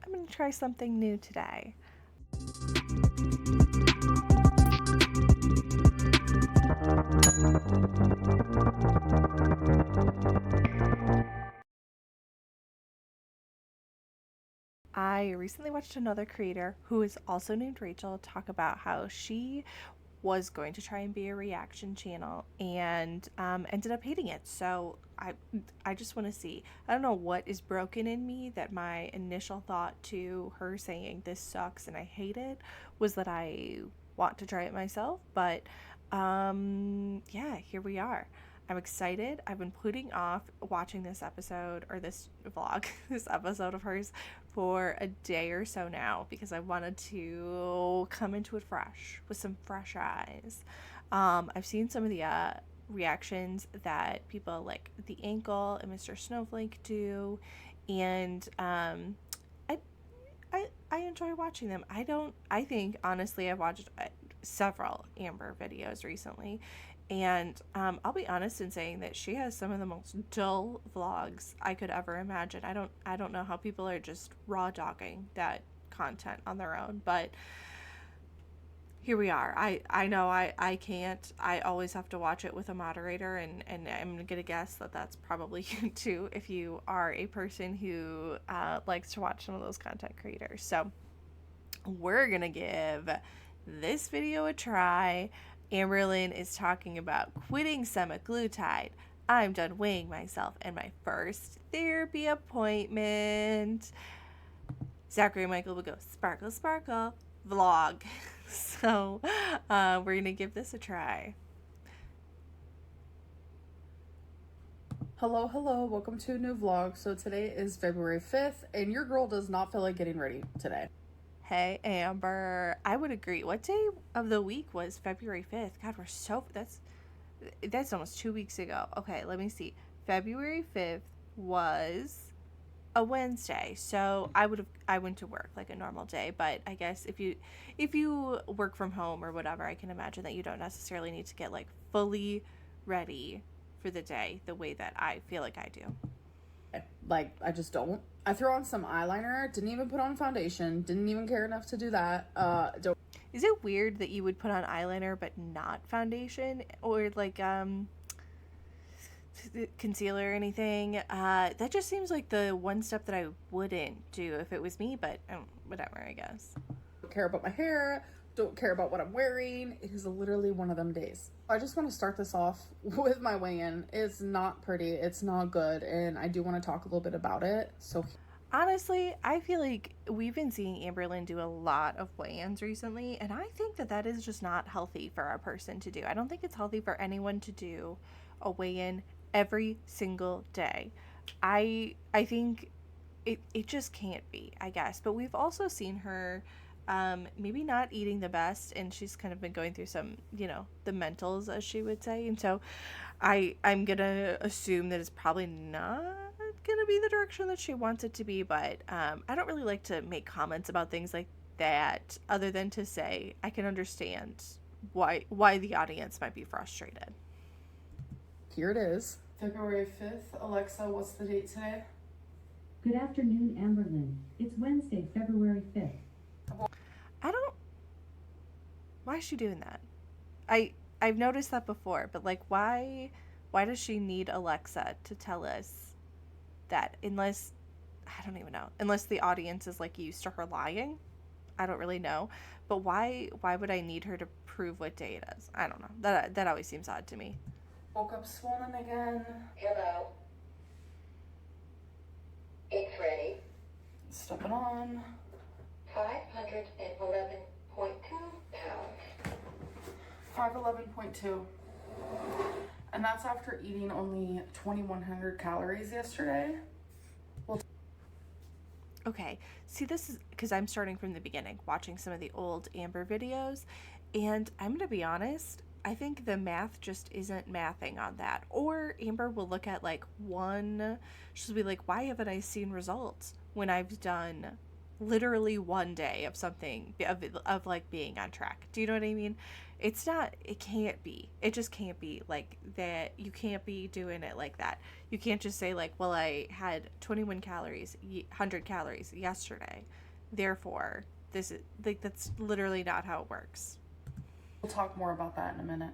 I'm going to try something new today. I recently watched another creator who is also named Rachel talk about how she was going to try and be a reaction channel and ended up hating it. So I just want to see. I don't know what is broken in me that my initial thought to her saying this sucks and I hate it was that I want to try it myself. But yeah, here we are. I'm excited. I've been putting off watching this episode or this vlog, this episode of hers for a day or so now because I wanted to come into it fresh with some fresh eyes. I've seen some of the reactions that people like the Ankle and Mr. Snowflake do, and I, I enjoy watching them. I think honestly I've watched several Amber videos recently, and I'll be honest in saying that she has some of the most dull vlogs I could ever imagine. I don't know how people are just raw dogging that content on their own, but here we are. I know I can't. I always have to watch it with a moderator, and I'm gonna guess that that's probably you too if you are a person who likes to watch some of those content creators. So we're gonna give this video a try. Amberlynn is talking about quitting semaglutide. I'm done weighing myself and my first therapy appointment. Zachary Michael will go sparkle sparkle vlog. So we're gonna give this a try. Hello, welcome to a new vlog. So today is February 5th and your girl does not feel like getting ready today. Hey Amber, I would agree. What day of the week was February 5th? God, that's almost 2 weeks ago. Okay, let me see. February 5th was a Wednesday. So I went to work like a normal day, but I guess if you work from home or whatever, I can imagine that you don't necessarily need to get like fully ready for the day the way that I feel like I do. Like, I just don't. I threw on some eyeliner, didn't even put on foundation, didn't even care enough to do that. Don't. Is it weird that you would put on eyeliner but not foundation or like concealer or anything? That just seems like the one step that I wouldn't do if it was me, but whatever, I guess. Don't care about my hair, don't care about what I'm wearing. It is literally one of them days. I just want to start this off with my weigh-in. It's not pretty, it's not good, and I do want to talk a little bit about it. So honestly, I feel like we've been seeing Amberlynn do a lot of weigh-ins recently, and I think that that is just not healthy for a person to do. I don't think it's healthy for anyone to do a weigh-in every single day. I think it just can't be, I guess. But we've also seen her maybe not eating the best, and she's kind of been going through some, the mentals, as she would say. And so I'm gonna assume that it's probably not gonna be the direction that she wants it to be, but I don't really like to make comments about things like that other than to say I can understand why the audience might be frustrated. here it is. February 5th. Alexa, what's the date today? Good afternoon, Amberlynn. It's Wednesday, February 5th. I don't why is she doing that? I've noticed that before, but like why does she need Alexa to tell us that? Unless I don't even know. Unless the audience is like used to her lying. I don't really know. But why would I need her to prove what day it is? I don't know. That always seems odd to me. Woke up swollen again. Hello. It's ready. Stepping on. 511.2 pounds. 511.2. And that's after eating only 2,100 calories yesterday. Okay, see, this is because I'm starting from the beginning, watching some of the old Amber videos, and I'm gonna be honest, I think the math just isn't mathing on that. Or Amber will look at like she'll be like, why haven't I seen results when I've done literally one day of something of like being on track. Do you know what I mean? It's not, it can't be. It just can't be like that. You can't be doing it like that. You can't just say like, well, I had 21 calories, 100 calories yesterday. Therefore, this is like, that's literally not how it works. We'll talk more about that in a minute.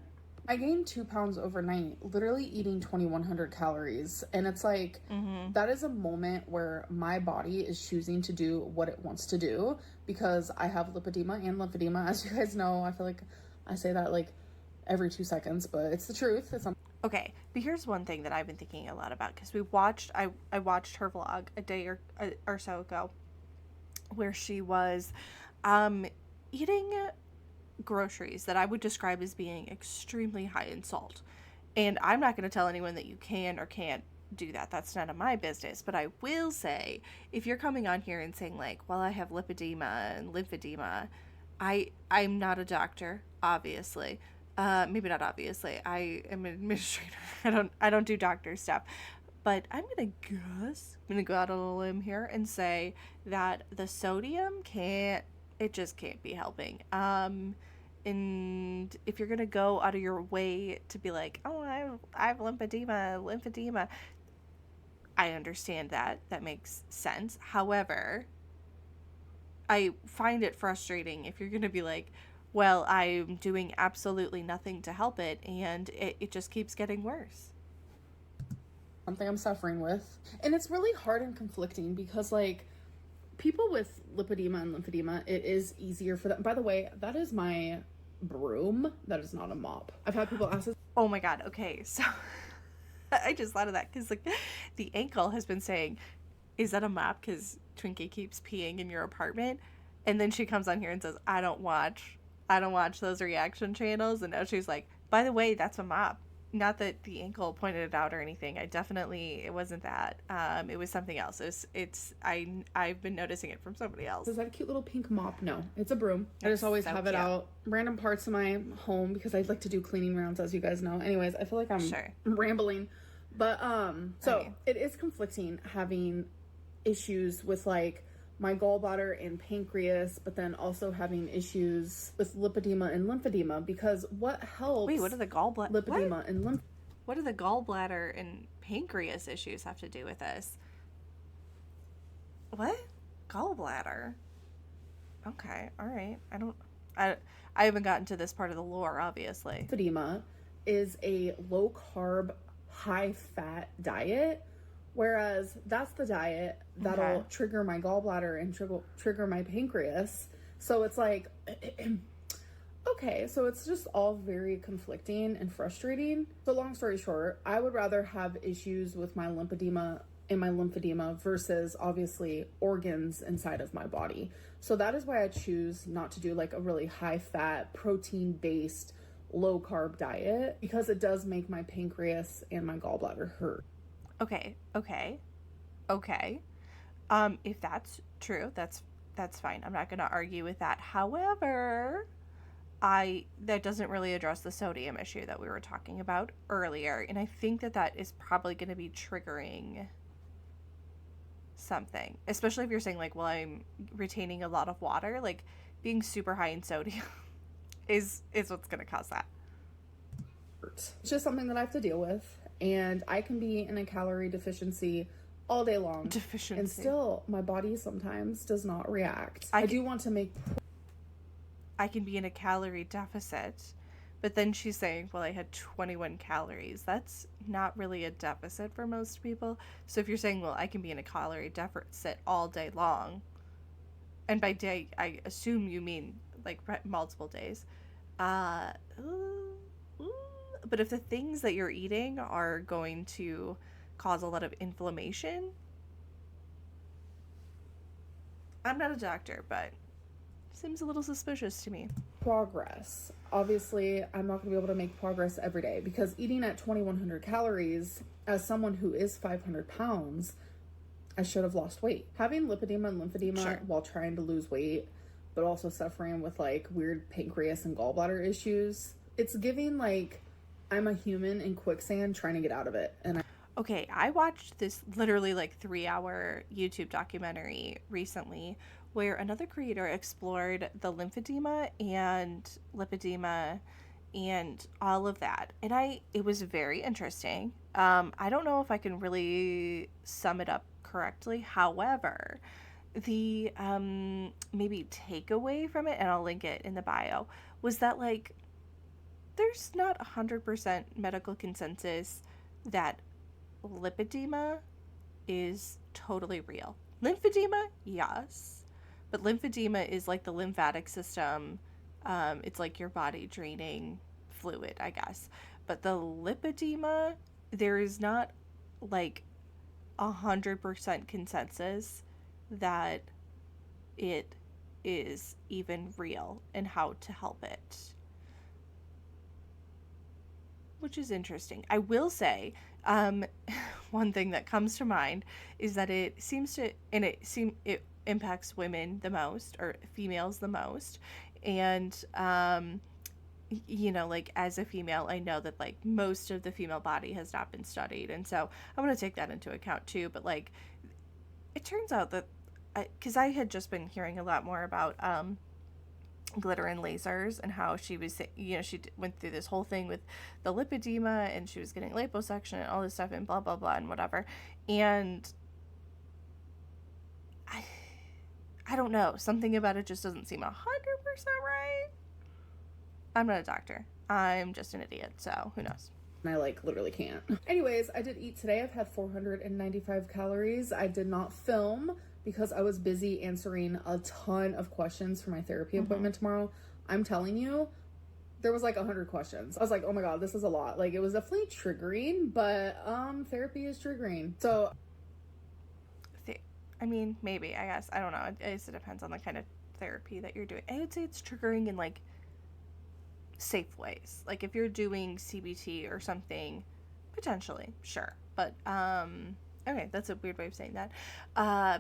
I gained 2 pounds overnight, literally eating 2,100 calories. And it's like, that is a moment where my body is choosing to do what it wants to do, because I have lipedema and lymphedema. As you guys know, I feel like I say that like every 2 seconds, but it's the truth. Okay, but here's one thing that I've been thinking a lot about, because I watched her vlog a day or so ago, where she was eating groceries that I would describe as being extremely high in salt. And I'm not going to tell anyone that you can or can't do that. That's none of my business. But I will say, if you're coming on here and saying like, well, I have lipedema and lymphedema, I'm not a doctor, obviously. Maybe not obviously. I am an administrator. I don't do doctor stuff. But I'm gonna go out on a limb here and say that the sodium it just can't be helping. And if you're gonna go out of your way to be like, oh, I have lymphedema, I understand that. That makes sense. However, I find it frustrating if you're gonna be like, well, I'm doing absolutely nothing to help it, and it just keeps getting worse. Something I'm suffering with. And it's really hard and conflicting, because like people with lipedema and lymphedema, it is easier for them. By the way, that is my broom. That is not a mop. I've had people ask this. Oh my god, okay, so I just thought of that, because like the ankle has been saying, is that a mop, because Twinkie keeps peeing in your apartment? And then she comes on here and says, I don't watch those reaction channels. And now she's like, by the way, that's a mop. Not that the ankle pointed it out or anything. It wasn't that. It was something else. I've been noticing it from somebody else. Is that a cute little pink mop? No, it's a broom. I just always have it out random parts of my home, because I like to do cleaning rounds, as you guys know. Anyways, I feel like I'm rambling. But it is conflicting having issues with like my gallbladder and pancreas, but then also having issues with lipedema and lymphedema, because what helps... Wait, what are the gallbladder... Lipedema and lymph... What do the gallbladder and pancreas issues have to do with this? What? Gallbladder? Okay, alright. I haven't gotten to this part of the lore, obviously. Lymphedema is a low-carb, high-fat diet, whereas that's the diet that'll trigger my gallbladder and trigger my pancreas. So it's like, okay, so it's just all very conflicting and frustrating. So long story short, I would rather have issues with my lymphedema and my lymphedema versus obviously organs inside of my body. So that is why I choose not to do like a really high-fat, protein-based, low-carb diet, because it does make my pancreas and my gallbladder hurt. Okay. If that's true, that's fine. I'm not going to argue with that. However, that doesn't really address the sodium issue that we were talking about earlier, and I think that is probably going to be triggering something, especially if you're saying like, well, I'm retaining a lot of water. Like, being super high in sodium is what's going to cause that. It's just something that I have to deal with. And I can be in a calorie deficiency all day long. And still, my body sometimes does not react. I do want to make... I can be in a calorie deficit, but then she's saying, well, I had 21 calories. That's not really a deficit for most people. So if you're saying, well, I can be in a calorie deficit all day long, and by day, I assume you mean like multiple days, but if the things that you're eating are going to cause a lot of inflammation, I'm not a doctor, but seems a little suspicious to me. Progress. Obviously, I'm not going to be able to make progress every day, because eating at 2,100 calories, as someone who is 500 pounds, I should have lost weight. Having lipedema and lymphedema while trying to lose weight, but also suffering with like weird pancreas and gallbladder issues, it's giving like I'm a human in quicksand trying to get out of it. And Okay, I watched this literally like 3 hour YouTube documentary recently where another creator explored the lymphedema and lipedema and all of that. And it was very interesting. I don't know if I can really sum it up correctly. However, the maybe takeaway from it, and I'll link it in the bio, was that like there's not 100% medical consensus that lipedema is totally real. Lymphedema, yes, but lymphedema is like the lymphatic system. It's like your body draining fluid, I guess. But the lipedema, there is not like 100% consensus that it is even real and how to help it, which is interesting. I will say, one thing that comes to mind is that it seems to, and it impacts women the most, or females the most, and like as a female, I know that like most of the female body has not been studied, and so I'm gonna take that into account too. But like, it turns out that, because I had just been hearing a lot more about glitter and lasers, and how she was, she went through this whole thing with the lipedema, and she was getting liposuction and all this stuff and blah blah blah and whatever. And I don't know, something about it just doesn't seem 100% right. I'm not a doctor, I'm just an idiot, so who knows. And I like literally can't. Anyways, I did eat today. I've had 495 calories. I did not film because I was busy answering a ton of questions for my therapy appointment tomorrow. I'm telling you, there was like 100 questions. I was like, oh my god, this is a lot. Like, it was definitely triggering, but therapy is triggering. So I mean, maybe, I guess, I don't know, I guess it depends on the kind of therapy that you're doing. I would say it's triggering in like safe ways. Like if you're doing CBT or something, potentially, sure. But okay, that's a weird way of saying that.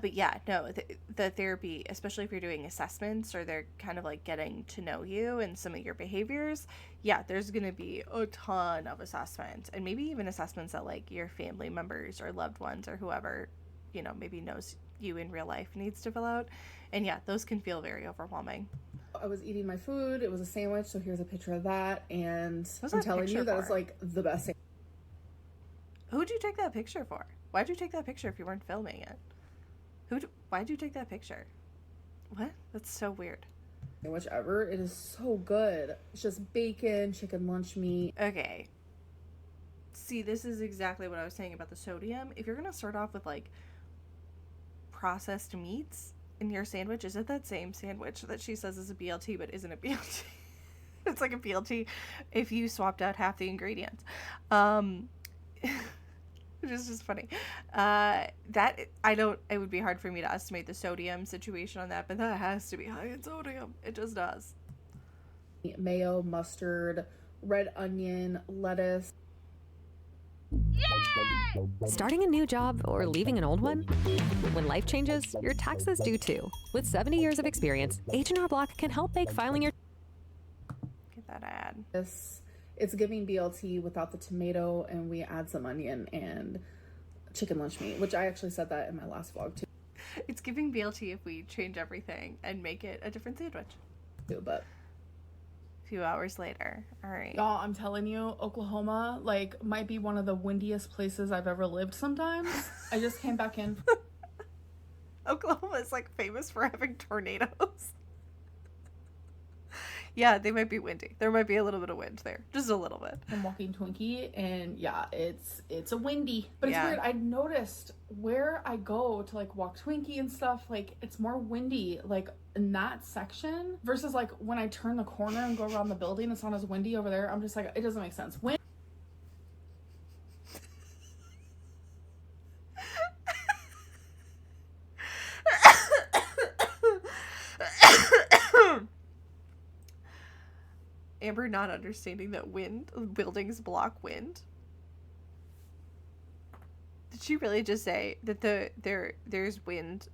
But yeah, no, the therapy, especially if you're doing assessments or they're kind of like getting to know you and some of your behaviors, yeah, there's gonna be a ton of assessments, and maybe even assessments that like your family members or loved ones or whoever, maybe knows you in real life needs to fill out. And yeah, those can feel very overwhelming. I was eating my food. It was a sandwich, so here's a picture of that. And What's I'm that telling you, picture that is for? like the best thing. Who'd you take that picture for? Why'd you take that picture if you weren't filming it? Why'd you take that picture? What? That's so weird. Sandwich ever. It is so good. It's just bacon, chicken lunch meat. Okay. See, this is exactly what I was saying about the sodium. If you're gonna start off with like processed meats in your sandwich, is it that same sandwich that she says is a BLT but isn't a BLT? It's like a BLT if you swapped out half the ingredients. Which is just funny. It would be hard for me to estimate the sodium situation on that, but that has to be high in sodium. It just does. Mayo, mustard, red onion, lettuce. Starting a new job or leaving an old one? When life changes, your taxes do too. With 70 years of experience, H&R Block can help make filing your... Get that ad. It's giving BLT without the tomato, and we add some onion and chicken lunch meat, which I actually said that in my last vlog too. It's giving BLT if we change everything and make it a different sandwich. But A few hours later. All right. y'all, I'm telling you, Oklahoma like might be one of the windiest places I've ever lived sometimes. I just came back in. Oklahoma is like famous for having tornadoes. Yeah, they might be windy. There might be a little bit of wind there. Just a little bit. I'm walking Twinkie, and yeah, it's a windy. But it's Yeah. weird. I noticed where I go to like walk Twinkie and stuff, like it's more windy like in that section versus like when I turn the corner and go around the building, it's not as windy over there. I'm just like, it doesn't make sense. Amber not understanding that buildings block wind. Did she really just say that there's wind,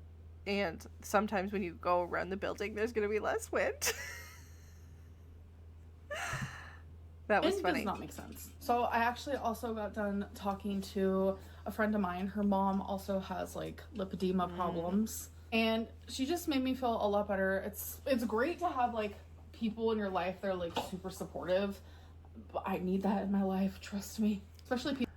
and sometimes when you go around the building there's gonna be less wind? That was It funny. does not make sense. So I actually also got done talking to a friend of mine. Her mom also has like lipedema problems, and she just made me feel a lot better. It's great to have like people in your life that are like super supportive, but I need that in my life, trust me. Especially people.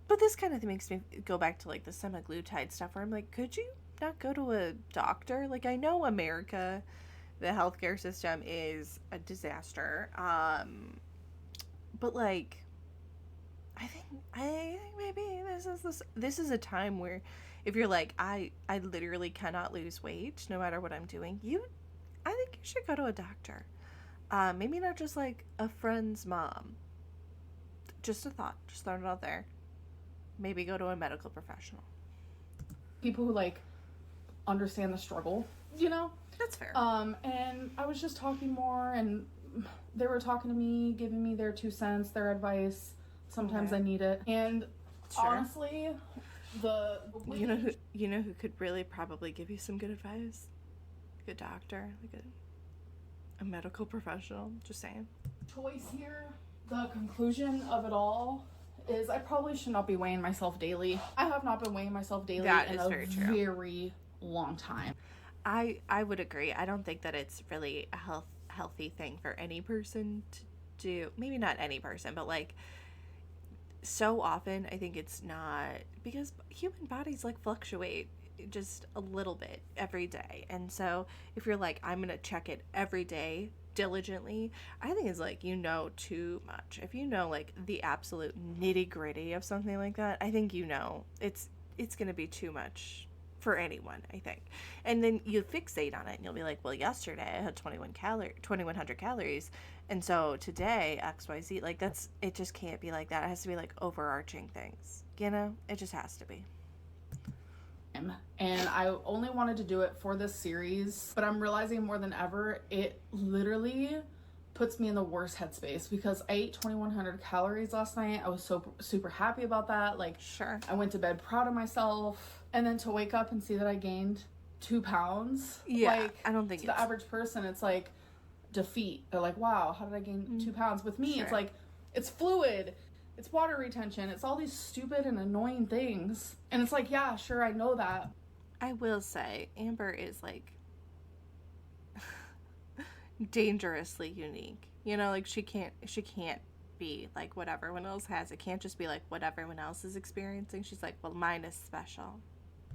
But this kind of makes me go back to like the semaglutide stuff where I'm like, could you not go to a doctor? Like, I know America, the healthcare system is a disaster. But like, I think maybe this is a time where if you're like, I literally cannot lose weight no matter what I'm doing, I think you should go to a doctor. Maybe not just like a friend's mom. Just a thought. Just throwing it out there. Maybe go to a medical professional. People who like understand the struggle, you know? That's fair. And I was just talking more, and they were talking to me, giving me their 2 cents, their advice. Sometimes Yeah. I need it. And Sure. honestly, the You know who could really probably give you some good advice? Like a doctor, like a medical professional. Just saying. choice here, the conclusion of it all is I probably should not be weighing myself daily. I have not been weighing myself daily That in is a very true. very long time. I would agree. I don't think that it's really a healthy thing for any person to do. Maybe not any person, but like so often I think it's not, because human bodies like fluctuate just a little bit every day. And so if you're like, I'm gonna check it every day diligently, I think it's like, too much. If you know like the absolute nitty gritty of something like that, I think it's gonna be too much for anyone, I think. And then you fixate on it and you'll be like, well, yesterday I had 2100 calories, and so today XYZ. Like, it just can't be like that. It has to be like overarching things, it just has to be. And I only wanted to do it for this series, but I'm realizing more than ever it literally puts me in the worst headspace because I ate 2100 calories last night. I was so super happy about that. Like, Sure. I went to bed proud of myself, and then to wake up and see that I gained 2 pounds. Yeah, like, I don't think to the it's- average person it's like defeat. They're like, wow, how did I gain 2 pounds? With me, Sure. it's like, it's fluid, it's water retention, it's all these stupid and annoying things, and it's like, yeah, sure, I know that. I will say Amber is like dangerously unique. Like she can't be like what everyone else has. It can't just be like what everyone else is experiencing. She's like, well, mine is special.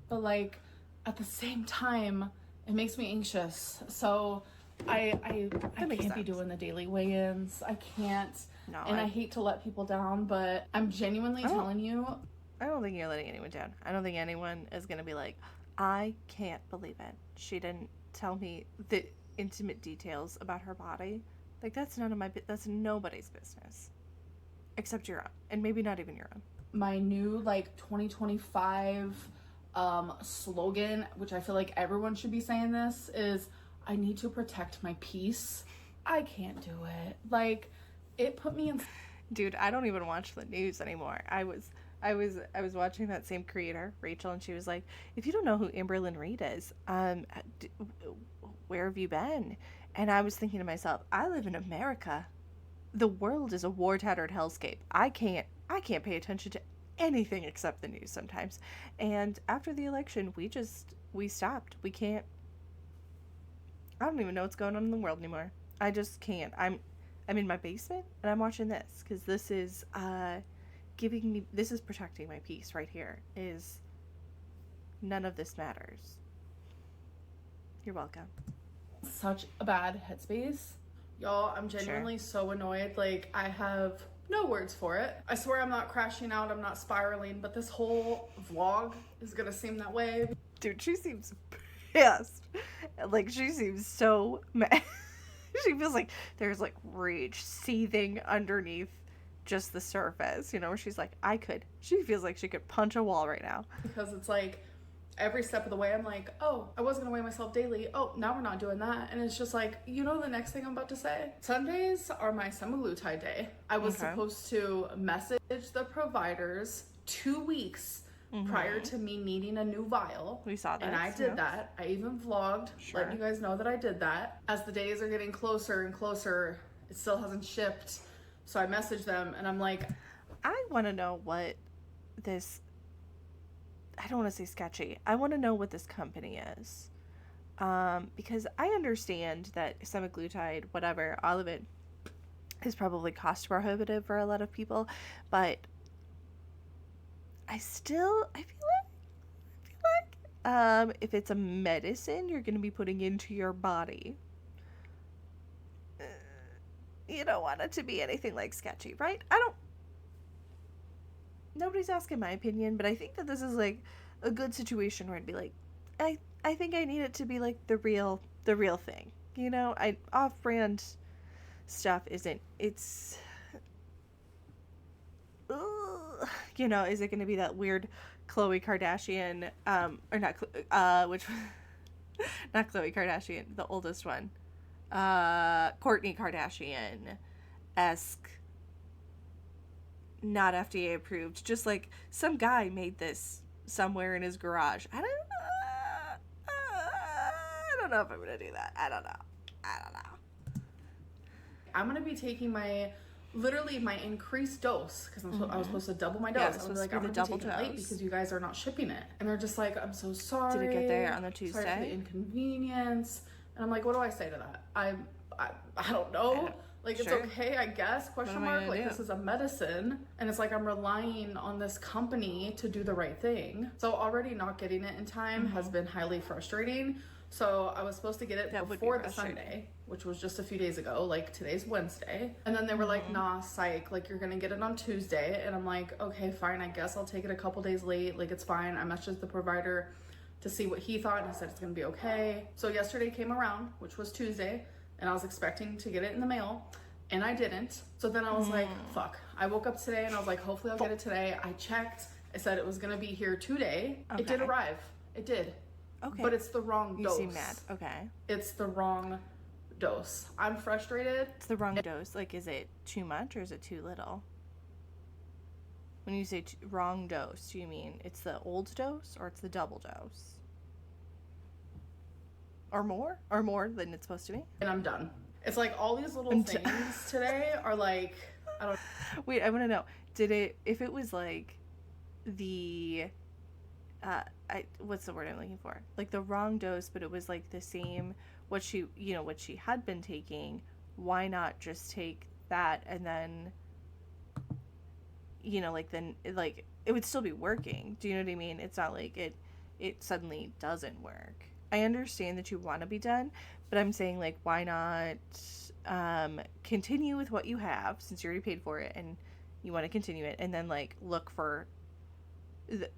But like at the same time it makes me anxious, so I makes can't be sense. doing the daily weigh-ins. I can't. No, And I hate to let people down, but I'm genuinely I don't- telling you, I don't think you're letting anyone down. I don't think anyone is gonna be like, I can't believe it. She didn't tell me the intimate details about her body. Like, that's nobody's business, except your own, and maybe not even your own. my new like 2025 slogan, which I feel like everyone should be saying this, is I need to protect my peace. I can't do it. Like, it put me in. Dude, I don't even watch the news anymore. I was watching that same creator, Rachel, and she was like, if you don't know who Amberlyn Reed is, where have you been? And I was thinking to myself, I live in America. The world is a war-tattered hellscape. I can't pay attention to anything except the news sometimes. And after the election, we stopped. We can't. I don't even know what's going on in the world anymore. I just can't. I'm in my basement and I'm watching this because this is protecting my peace right here. Is none of this matters. You're welcome. Such a bad headspace. Y'all, I'm genuinely so annoyed. Like, I have no words for it. I swear I'm not crashing out, I'm not spiraling, but this whole vlog is gonna seem that way. Dude, she seems pissed. Like, she seems so mad. She feels like there's like rage seething underneath just the surface, where she's like, she feels like she could punch a wall right now. Because it's like, every step of the way I'm like, oh, I was gonna weigh myself daily. Oh, now we're not doing that. And it's just like, the next thing I'm about to say? Sundays are my semaglutide day. I was supposed to message the providers 2 weeks prior to me needing a new vial. We saw that. And I did that. I even vlogged, letting you guys know that I did that. As the days are getting closer and closer, It still hasn't shipped. So I messaged them and I'm like, I want to know what this, I don't want to say sketchy. I want to know what this company is. Because I understand that semaglutide, whatever, all of it is probably cost prohibitive for a lot of people, but I feel like if it's a medicine you're going to be putting into your body, you don't want it to be anything like sketchy, right? Nobody's asking my opinion, but I think that this is like a good situation where I'd be like, I think I need it to be like the real thing. You know, off-brand stuff isn't, it's, ugh, you know, is it going to be that weird Khloe Kardashian, or not, which, not Khloe Kardashian, the oldest one, Kourtney Kardashian-esque, not FDA approved, just like some guy made this somewhere in his garage. I don't know if I'm gonna do that. I don't know. I'm gonna be taking my increased dose because I was supposed to double my dose. Yeah, it was I was supposed like, to be I'm the gonna be double taking it late dose. because you guys are not shipping it, and they're just like, I'm so sorry. Did it get there on the Sorry for the Tuesday? inconvenience. And I'm like, what do I say to that? I don't know. Like, it's Sure. okay, I guess, question am I mark. gonna Like, do? this is a medicine, and it's like I'm relying on this company to do the right thing. So already not getting it in time has been highly frustrating. So I was supposed to get it That would be before the frustrating. Sunday, which was just a few days ago. Like, today's Wednesday. And then they were like, nah, psych, like, you're gonna get it on Tuesday. And I'm like, okay, fine, I guess I'll take it a couple days late. Like, it's fine. I messaged the provider to see what he thought, and he said it's gonna be okay. So yesterday came around, which was Tuesday, and I was expecting to get it in the mail, and I didn't. So then I was like, fuck. I woke up today and I was like, hopefully I'll get it today. I checked. I said it was gonna be here today. It did Okay. arrive. It did. Okay. But it's the wrong you dose. seem mad. Okay. It's the wrong dose. I'm frustrated. It's the wrong dose. Like, is it too much or is it too little? When you say wrong dose, do you mean it's the old dose or it's the double dose? Or more? Or more than it's supposed to be? And I'm done. It's like all these little I'm done. things today are like, I don't Wait, I want to know. If it was like the, what's the word I'm looking for? Like the wrong dose, but it was like the same, what she had been taking, why not just take that and then, like it would still be working. Do you know what I mean? It's not like it suddenly doesn't work. I understand that you want to be done, but I'm saying, like, why not continue with what you have since you already paid for it and you want to continue it, and then like look for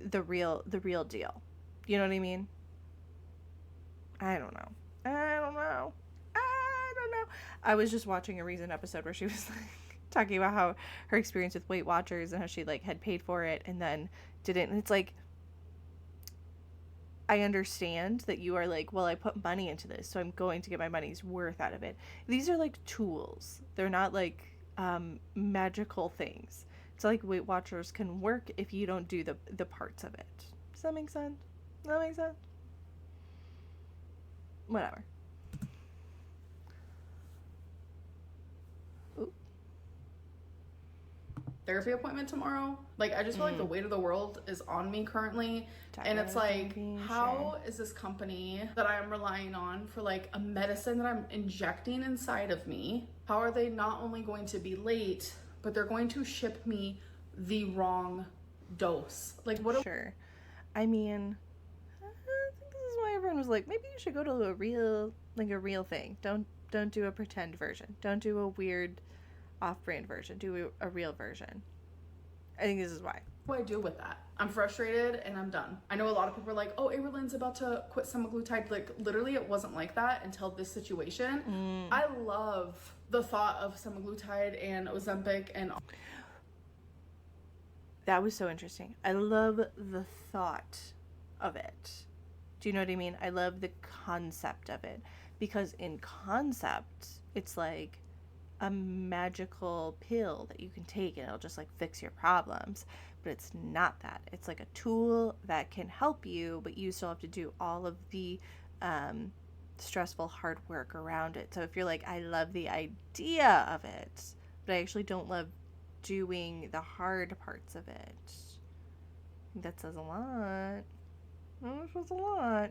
the real deal. You know what I mean? I don't know. I was just watching a recent episode where she was like talking about how her experience with Weight Watchers and how she like had paid for it and then didn't. And it's like, I understand that you are like, well, I put money into this, so I'm going to get my money's worth out of it. These are like tools. They're not like magical things. It's like Weight Watchers can work if you don't do the parts of it. Does that make sense? Whatever. therapy appointment tomorrow. Like, I just feel like the weight of the world is on me currently. And it's like, how is this company that I am relying on for like a medicine that I'm injecting inside of me, how are they not only going to be late, but they're going to ship me the wrong dose? Like, what? Sure. I mean, I think this is why everyone was like, maybe you should go to a real thing. Don't do a pretend version. Don't do a weird off-brand version. Do a real version. I think this is why. What do I do with that? I'm frustrated and I'm done. I know a lot of people are like, oh, Averlynn's about to quit semaglutide. Like, literally it wasn't like that until this situation. I love the thought of semaglutide and Ozempic and That was so interesting. I love the thought of it. Do you know what I mean? I love the concept of it. Because in concept, it's like a magical pill that you can take and it'll just like fix your problems. But it's not that. It's like a tool that can help you, but you still have to do all of the stressful hard work around it. So if you're like, I love the idea of it, but I actually don't love doing the hard parts of it, I think that says a lot. That says a lot.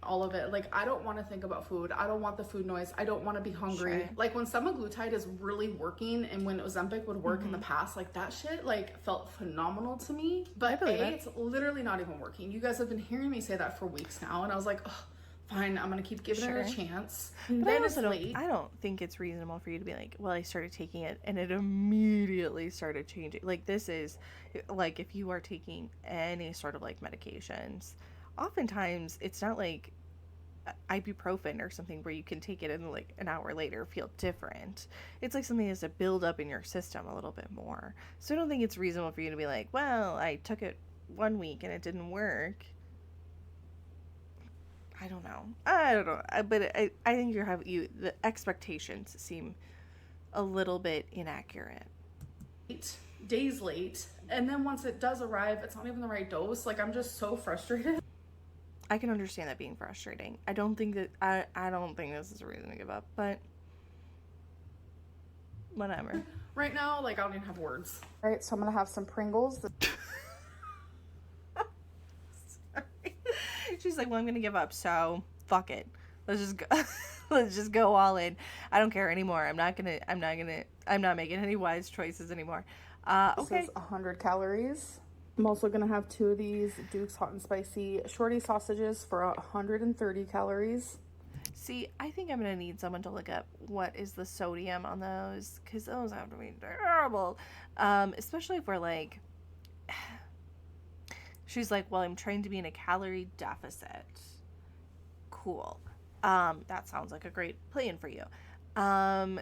All of it. Like, I don't want to think about food. I don't want the food noise. I don't want to be hungry. Sure. Like, when semaglutide is really working and when Ozempic would work in the past, like, that shit, like, felt phenomenal to me. But believe it. it's literally not even working. You guys have been hearing me say that for weeks now. And I was like, oh, fine, I'm going to keep giving it a Sure. chance. But Then I it's also late. I don't think it's reasonable for you to be like, well, I started taking it and it immediately started changing. Like, this is, like, if you are taking any sort of, like, medications, oftentimes it's not like ibuprofen or something where you can take it and, like, an hour later feel different. It's like something that has to build up in your system a little bit more. So I don't think it's reasonable for you to be like, well, I took it 1 week and it didn't work. I don't know. But I think the expectations seem a little bit inaccurate. Days late. And then once it does arrive, it's not even the right dose. Like, I'm just so frustrated. I can understand that being frustrating. I don't think this is a reason to give up, but whatever. Right now, like, I don't even have words. All right, so I'm going to have some Pringles. She's like, well, I'm gonna give up, so fuck it. Let's just go. Let's just go all in. I don't care anymore. I'm not making any wise choices anymore. This Okay. is 100 calories. I'm also gonna have 2 of these Duke's Hot and Spicy Shorty sausages for 130 calories. See, I think I'm gonna need someone to look up what is the sodium on those, because those have to be terrible. Especially if we're like, she's like, well, I'm trying to be in a calorie deficit. Cool. That sounds like a great plan for you.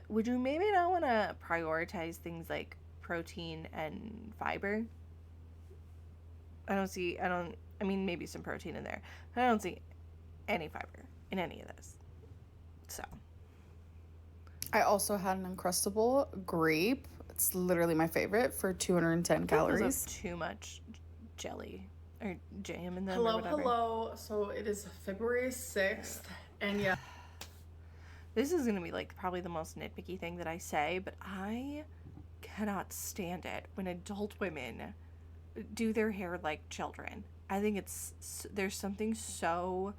Would you maybe not want to prioritize things like protein and fiber? I mean, maybe some protein in there, but I don't see any fiber in any of this. So. I also had an Uncrustable grape. It's literally my favorite for 210 calories. Too much jelly or jam in them. Hello, or whatever. hello. So it is February 6th, and yeah. This is gonna be like probably the most nitpicky thing that I say, but I cannot stand it when adult women do their hair like children. I think there's something so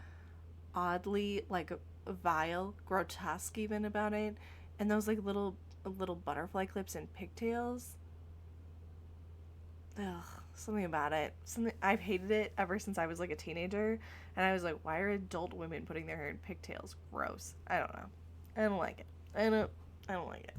oddly like vile, grotesque even about it, and those like little butterfly clips and pigtails. Ugh, something about it. I've hated it ever since I was like a teenager, and I was like, why are adult women putting their hair in pigtails? Gross. I don't know. I don't like it. I don't like it.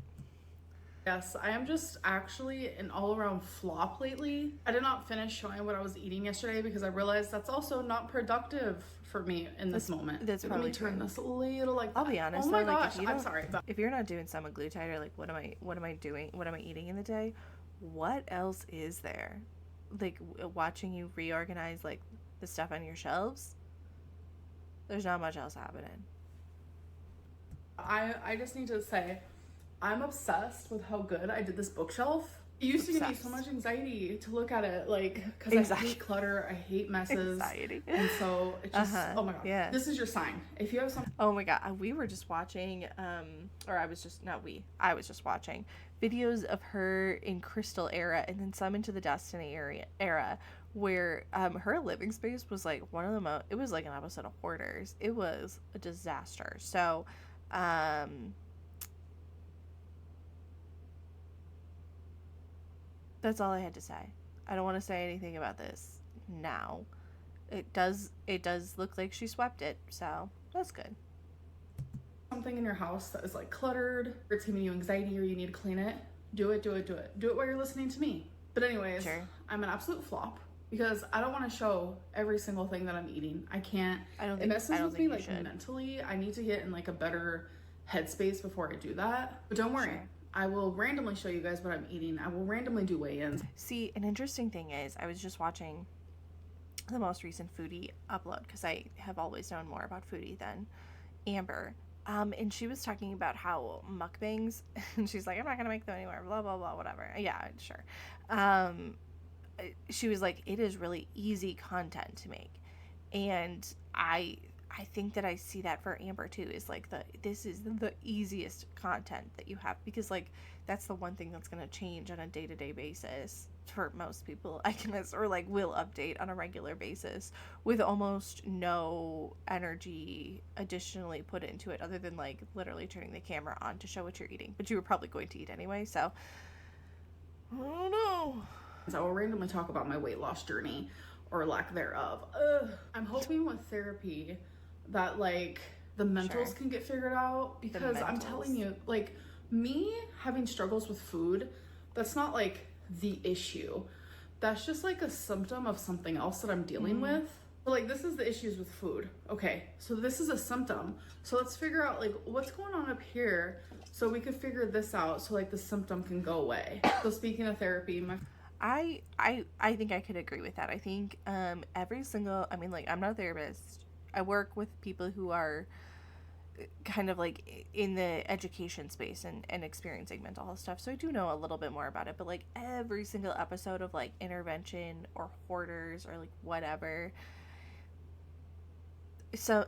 Yes, I am just actually an all-around flop lately. I did not finish showing what I was eating yesterday because I realized that's also not productive for me in this moment. That's Let probably me turn true. this a little like I'll that. be honest Oh my though, like, gosh, if you I'm don't- sorry. But If you're not doing semaglutide or like what am I doing? What am I eating in the day? What else is there? Like watching you reorganize like the stuff on your shelves. There's not much else happening. I just need to say, I'm obsessed with how good I did this bookshelf. It used to give me so Obsessed. much anxiety to look at it, like, because I Anxiety. hate clutter, I hate messes. Anxiety. And so it just, oh my god. yeah. This is your sign. If you have some Oh my god, we were just watching, or I was just watching videos of her in Crystal era and then some into the Destiny era where her living space was like one of the most, it was like an episode of Hoarders. It was a disaster. So, that's all I had to say. I don't want to say anything about this now. It does look like she swept it, so that's good. something in your house that is like cluttered, or it's giving you anxiety or you need to clean it, do it while you're listening to me. But anyways, Sure. I'm an absolute flop because I don't want to show every single thing that I'm eating. I can't. I don't It think messes I don't with think me you like should. mentally. I need to get in like a better headspace before I do that. But don't worry. Sure. I will randomly show you guys what I'm eating. I will randomly do weigh-ins. See, an interesting thing is I was just watching the most recent Foodie upload because I have always known more about Foodie than Amber. And she was talking about how mukbangs, and she's like, I'm not gonna make them anymore, blah blah blah, whatever. Yeah, sure. She was like, it is really easy content to make, and I I think that I see that for Amber too, is like this is the easiest content that you have, because like that's the one thing that's going to change on a day-to-day basis for most people, I guess, or like will update on a regular basis with almost no energy additionally put into it other than like literally turning the camera on to show what you're eating, but you were probably going to eat anyway, so I don't know. So I'll randomly talk about my weight loss journey or lack thereof. I'm hoping with therapy that like the mentals Sure. can get figured out, because I'm telling mentals. you, like me having struggles with food, that's not like the issue. That's just like a symptom of something else that I'm dealing with. So, like, this is the issues with food. Okay, so this is a symptom. So let's figure out like what's going on up here so we could figure this out so like the symptom can go away. So speaking of therapy, I think I could agree with that. I think every single, I mean, like, I'm not a therapist. I work with people who are kind of like in the education space and experiencing mental health stuff, so I do know a little bit more about it. But like every single episode of like Intervention or Hoarders or like whatever, so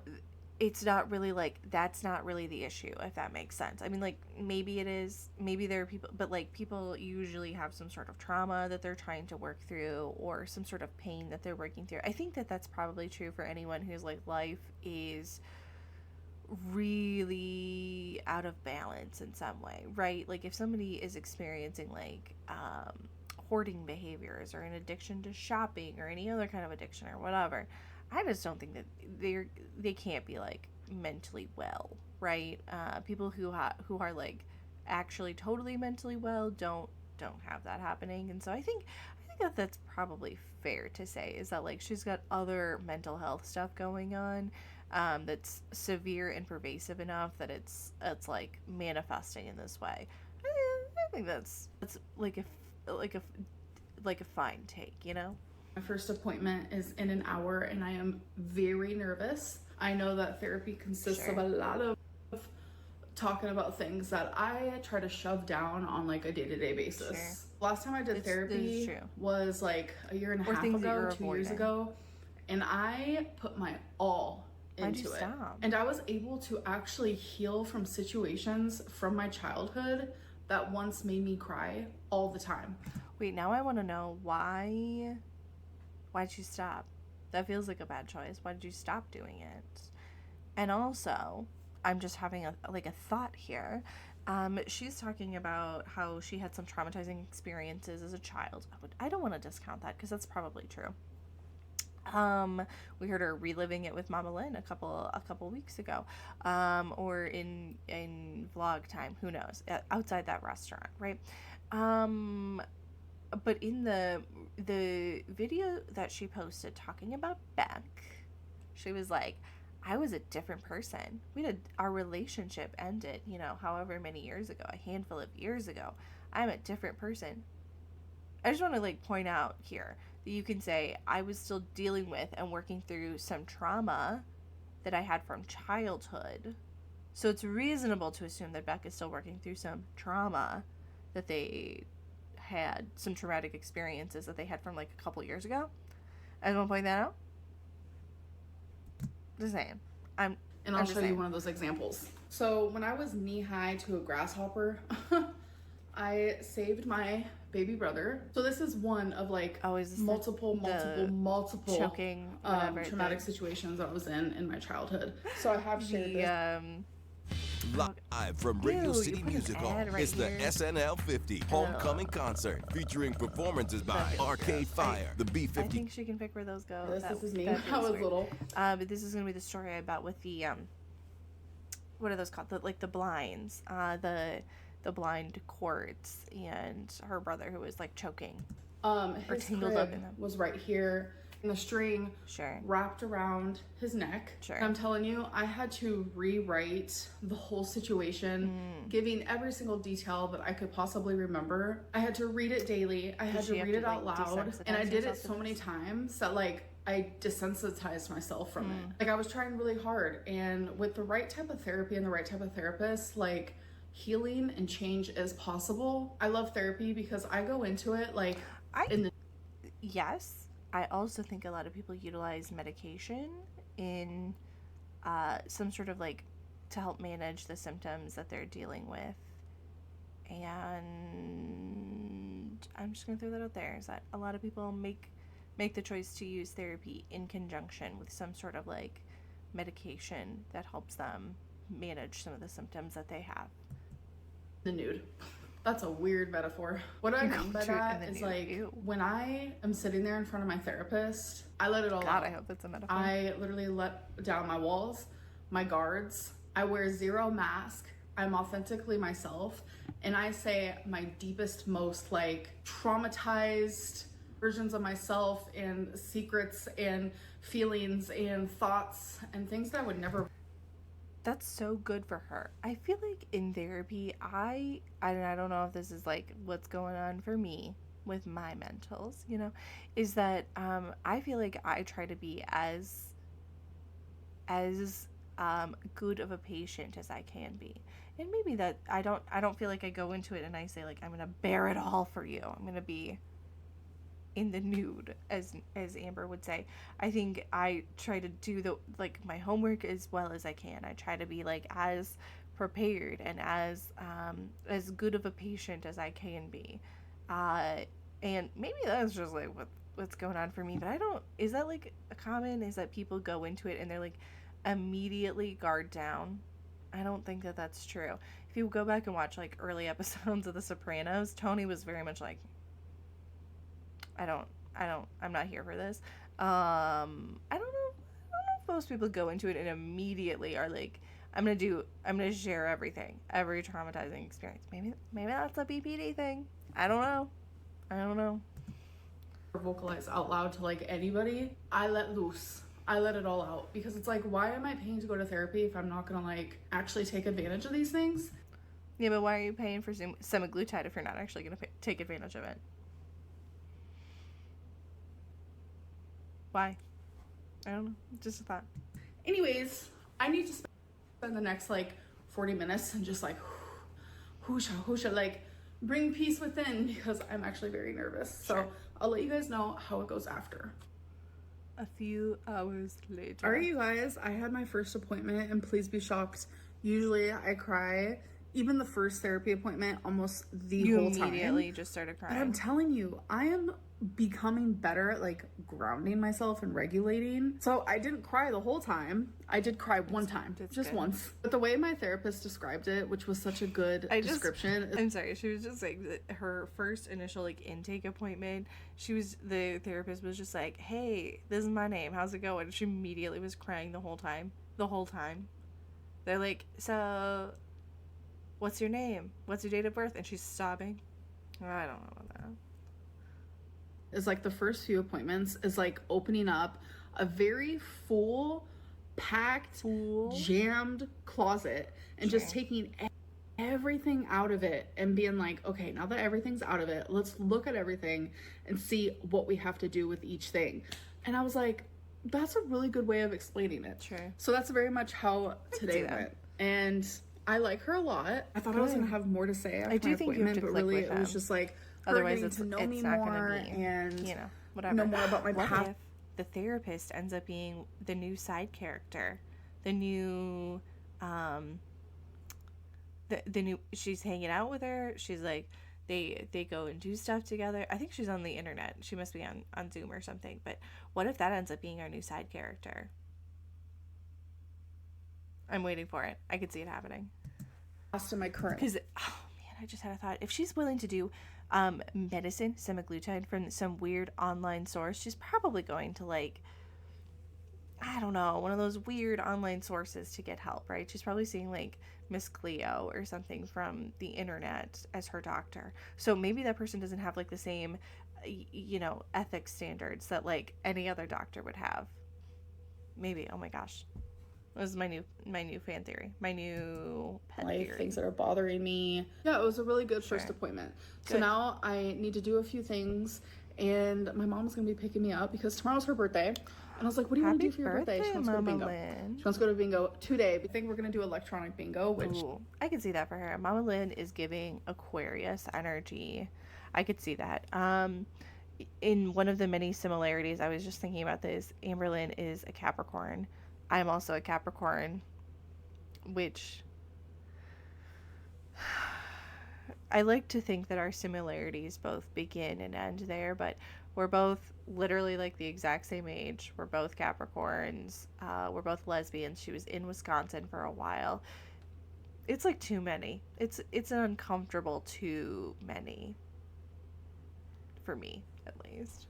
it's not really like, that's not really the issue, if that makes sense. I mean, like, maybe it is, maybe there are people, but like people usually have some sort of trauma that they're trying to work through, or some sort of pain that they're working through. I think that that's probably true for anyone whose like life is really out of balance in some way, right? Like if somebody is experiencing like hoarding behaviors or an addiction to shopping or any other kind of addiction or whatever, I just don't think that they can't be like mentally well, right? People who are like actually totally mentally well don't have that happening. And so I think that that's probably fair to say, is that like she's got other mental health stuff going on that's severe and pervasive enough that it's like manifesting in this way. I think that's like a fine take, you know? my first appointment is in an hour and I am very nervous. I know that therapy consists Sure. of a lot of talking about things that I try to shove down on like a day-to-day basis. Sure. Last time I did This is therapy true. was like a year and a Or half things that ago, you're 2 years avoiding. ago, and I put my all Why'd you into it. stop? And I was able to actually heal from situations from my childhood that once made me cry all the time. Wait, now I want to know why'd you stop? That feels like a bad choice. Why did you stop doing it? And also, I'm just having a thought here. She's talking about how she had some traumatizing experiences as a child. I don't want to discount that because that's probably true. We heard her reliving it with Mama Lynn a couple weeks ago, or in vlog time. Who knows? Outside that restaurant, right? But in the video that she posted talking about Beck, she was like, I was a different person. Our relationship ended, however many years ago, a handful of years ago. I'm a different person. I just want to point out here that you can say I was still dealing with and working through some trauma that I had from childhood. So it's reasonable to assume that Beck is still working through some trauma that they had, some traumatic experiences that they had from a couple years ago. I just want to point that out. Just saying. And I'll show you one of those examples. So when I was knee-high to a grasshopper, I saved my baby brother. So this is one of is this multiple choking, whatever, traumatic situations I was in my childhood. So I have shared this. Live from Radio Ew, City you put an Music Hall, ad right it's the here. SNL 50 Homecoming Concert featuring performances by Arcade Fire, the I B-50 think she can pick where those go. This is me that when I feels was weird. little. But this is gonna be the story about with the what are those called? The blinds, the blind cords, and her brother who was choking. His tangled up crib in them. was right here, and the string Sure. wrapped around his neck. Sure. And I'm telling you, I had to rewrite the whole situation, giving every single detail that I could possibly remember. I had to read it daily. I had she to have read to, it out loud, and I desensitize did yourself it to so many this? times that I desensitized myself from it. I was trying really hard, and with the right type of therapy and the right type of therapist, healing and change is possible. I love therapy because I go into it Yes, I also think a lot of people utilize medication in some sort of like to help manage the symptoms that they're dealing with. And I'm just gonna throw that out there, is that a lot of people make the choice to use therapy in conjunction with some sort of like medication that helps them manage some of the symptoms that they have. The nude. That's a weird metaphor. What I mean by that is like, when I am sitting there in front of my therapist, I let it all out. God, I hope that's a metaphor. I literally let down my walls, my guards. I wear zero mask. I'm authentically myself. And I say my deepest, most like traumatized versions of myself and secrets and feelings and thoughts and things that I would never. That's so good for her. I feel like in therapy, I don't know if this is like what's going on for me with my mentals, you know, is that I feel like I try to be as good of a patient as I can be. And maybe that I don't feel like I go into it and I say like, I'm gonna bear it all for you. I'm gonna be in the nude, as Amber would say. I think I try to do the like my homework as well as I can. I try to be like as prepared and as good of a patient as I can be. And maybe that's just like what's going on for me. But I don't. Is that like a common? Is that people go into it and they're like immediately guard down? I don't think that that's true. If you go back and watch like early episodes of The Sopranos, Tony was very much like, I'm not here for this. I don't know if most people go into it and immediately are like, I'm gonna share everything, every traumatizing experience. Maybe that's a BPD thing. I don't know. Vocalize out loud to like anybody. I let loose. I let it all out because it's like, why am I paying to go to therapy if I'm not gonna like actually take advantage of these things? Yeah, but why are you paying for semaglutide if you're not actually gonna take advantage of it? Why? I don't know. Just a thought. Anyways, I need to spend the next like 40 minutes and just like whoosha, like bring peace within because I'm actually very nervous. Sure. So I'll let you guys know how it goes after. A few hours later. All right, you guys, I had my first appointment and please be shocked. Usually I cry. Even the first therapy appointment, almost the whole time. You immediately just started crying. But I'm telling you, I am becoming better at like grounding myself and regulating. So I didn't cry the whole time. I did cry one time, just good. once. But the way my therapist described it, which was such a good description. I'm sorry, she was just saying that her first initial like intake appointment, the therapist was just like, hey, this is my name, how's it going? And she immediately was crying the whole time. They're like, so what's your name? What's your date of birth? And she's sobbing. I don't know about that. Is like the first few appointments is like opening up a very full, packed, jammed closet and just taking everything out of it and being like, okay, now that everything's out of it, let's look at everything and see what we have to do with each thing. And I was like, that's a really good way of explaining it. Sure. So that's very much how today went. And I like her a lot. I thought I was gonna have more to say after my appointment, but really it was just like otherwise it's to know me not more gonna be, and you know, whatever. Know more about my past. If the therapist ends up being the new side character, the new she's hanging out with her, she's like they go and do stuff together. I think she's on the internet, she must be on Zoom or something. But what if that ends up being our new side character? I'm waiting for it. I could see it happening. To my current, because I just had a thought. If she's willing to do medicine, semaglutide, from some weird online source, she's probably going to like, I don't know, one of those weird online sources to get help, right? She's probably seeing like Miss Cleo or something from the internet as her doctor. So maybe that person doesn't have like the same, you know, ethics standards that like any other doctor would have. Maybe. Oh my gosh. This is my new fan theory, my new pet theory. Things that are bothering me. Yeah, it was a really good first appointment. So now I need to do a few things, and my mom's gonna be picking me up because tomorrow's her birthday. And I was like, "What do you want to do for your birthday?" She wants to go to bingo. She wants to go to bingo today. I think we're gonna do electronic bingo, which I can see that for her. Mama Lynn is giving Aquarius energy. I could see that. In one of the many similarities, I was just thinking about this. Amberlynn is a Capricorn. I'm also a Capricorn, which I like to think that our similarities both begin and end there, but we're both literally like the exact same age. We're both Capricorns. We're both lesbians. She was in Wisconsin for a while. It's like too many. It's an uncomfortable too many. For me, at least.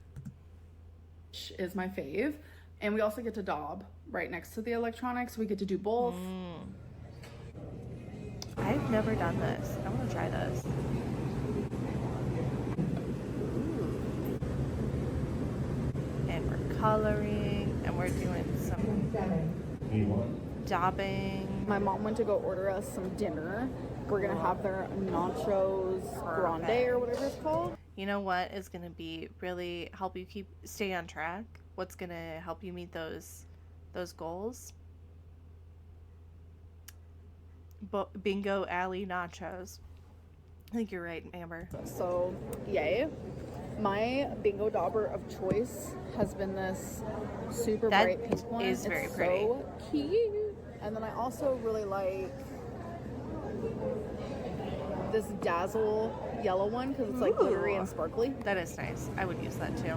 Is my fave. And we also get to dob right next to the electronics. We get to do both. I've never done this. I want to try this. Ooh. And we're coloring, and we're doing some daubing. My mom went to go order us some dinner. We're gonna have their nachos grande or whatever it's called. You know what is going to be really help you stay on track? What's going to help you meet those goals? Bingo Alley nachos. I think you're right, Amber. So, yay. My bingo dauber of choice has been this super That bright pink one. is very it's pretty. So cute. And then I also really like this Dazzle yellow one because it's like glittery and sparkly. That is nice. I would use that too.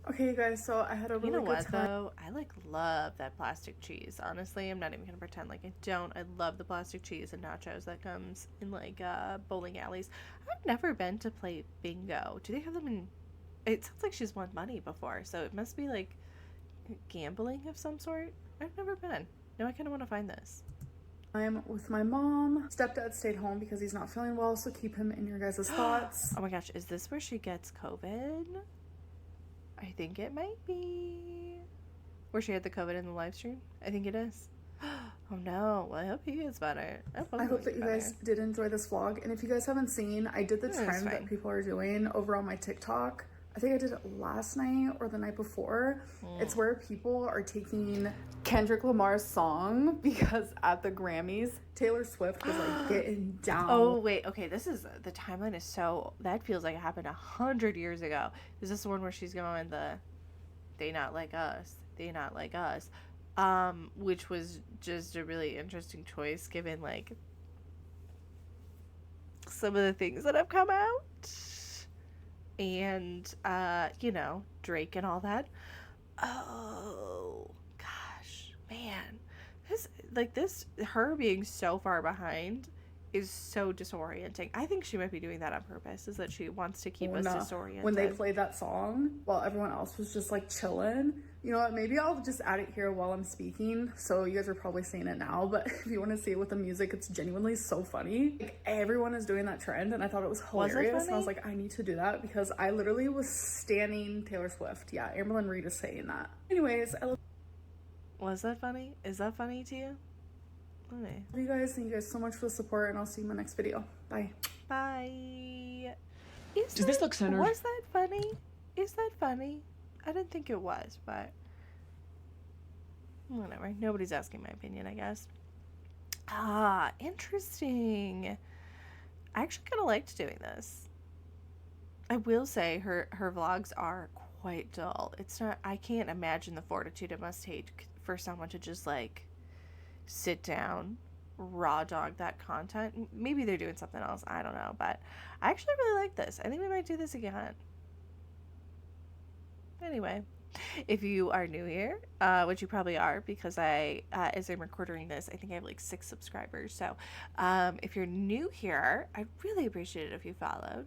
Okay, you guys, so I had a really You know good what time. though? I love that plastic cheese. Honestly, I'm not even gonna pretend like I don't. I love the plastic cheese and nachos that comes in like bowling alleys. I've never been to play bingo. Do they have them in? It sounds like she's won money before, so it must be like gambling of some sort. I've never been. No, I kind of want to find this. I'm with my mom. Stepdad stayed home because he's not feeling well, so keep him in your guys' thoughts. Oh my gosh, is this where she gets COVID? I think it might be. Where she had the COVID in the live stream? I think it is. Oh no, well I hope he gets better. I hope that you guys did enjoy this vlog. And if you guys haven't seen, I did the it's trend fine. that people are doing over on my TikTok. I think I did it last night or the night before. It's where people are taking Kendrick Lamar's song because at the Grammys, Taylor Swift was like getting down. Oh wait, okay, this is the timeline is so that feels like it happened 100 years ago. Is this the one where she's going they not like us, which was just a really interesting choice given like some of the things that have come out and you know, Drake and all that. Oh gosh, man, her being so far behind is so disorienting. I think she might be doing that on purpose, is that she wants to keep us disoriented. When they played that song while everyone else was just like chilling, you know what, maybe I'll just add it here while I'm speaking, so you guys are probably seeing it now, but if you want to see it with the music, it's genuinely so funny. Like, everyone is doing that trend and I thought it was hilarious. And I was like, I need to do that because I literally was standing Taylor Swift. Yeah, Amberlyn Reed is saying that. Anyways, I love Was that funny? Is that funny to you? Okay. you guys. Thank you guys so much for the support and I'll see you in my next video. Bye. Bye. Does this look centered? Was that funny? Is that funny? I didn't think it was, but whatever. Nobody's asking my opinion, I guess. Ah, interesting. I actually kind of liked doing this. I will say her vlogs are quite dull. It's not. I can't imagine the fortitude it must take for someone to just like sit down, raw dog that content. Maybe they're doing something else. I don't know, but I actually really like this. I think we might do this again. Anyway, if you are new here, which you probably are because as I'm recording this, I think I have like 6 subscribers. So if you're new here, I'd really appreciate it if you followed.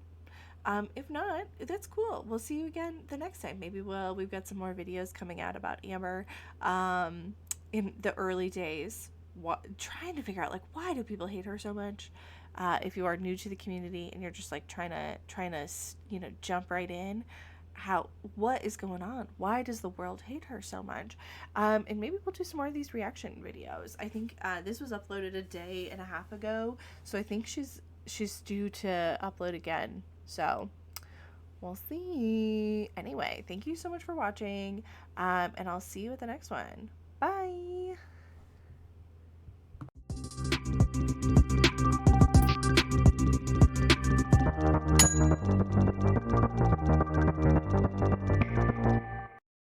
If not, that's cool. We'll see you again the next time. Maybe we've got some more videos coming out about Amber in the early days. Trying to figure out like why do people hate her so much. If you are new to the community and you're just like trying to jump right in, what is going on? Why does the world hate her so much? And maybe we'll do some more of these reaction videos. I think this was uploaded a day and a half ago, so I think she's due to upload again. So we'll see. Anyway, thank you so much for watching, and I'll see you at the next one. Bye.